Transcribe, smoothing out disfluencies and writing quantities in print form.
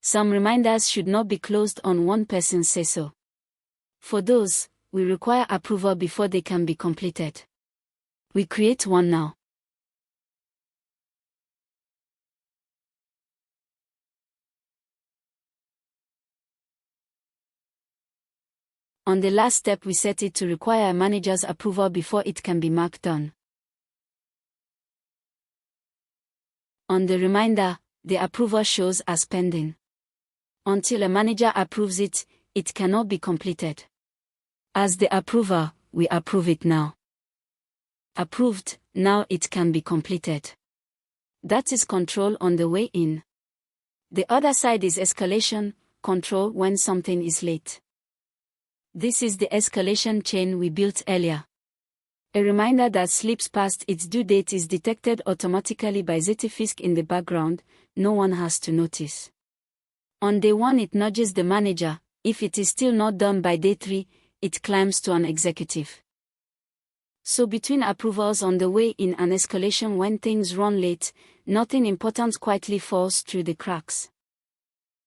Some reminders should not be closed on one person's say-so. For those, we require approval before they can be completed. We create one now. On the last step, we set it to require a manager's approval before it can be marked done. On the reminder, the approval shows as pending. Until a manager approves it, it cannot be completed. As the approver, we approve it now. Approved, now it can be completed. That is control on the way in. The other side is escalation, control when something is late. This is the escalation chain we built earlier. A reminder that slips past its due date is detected automatically by ZetaFisc in the background, no one has to notice. On day 1 it nudges the manager, if it is still not done by day 3, it climbs to an executive. So between approvals on the way in and escalation when things run late, nothing important quietly falls through the cracks.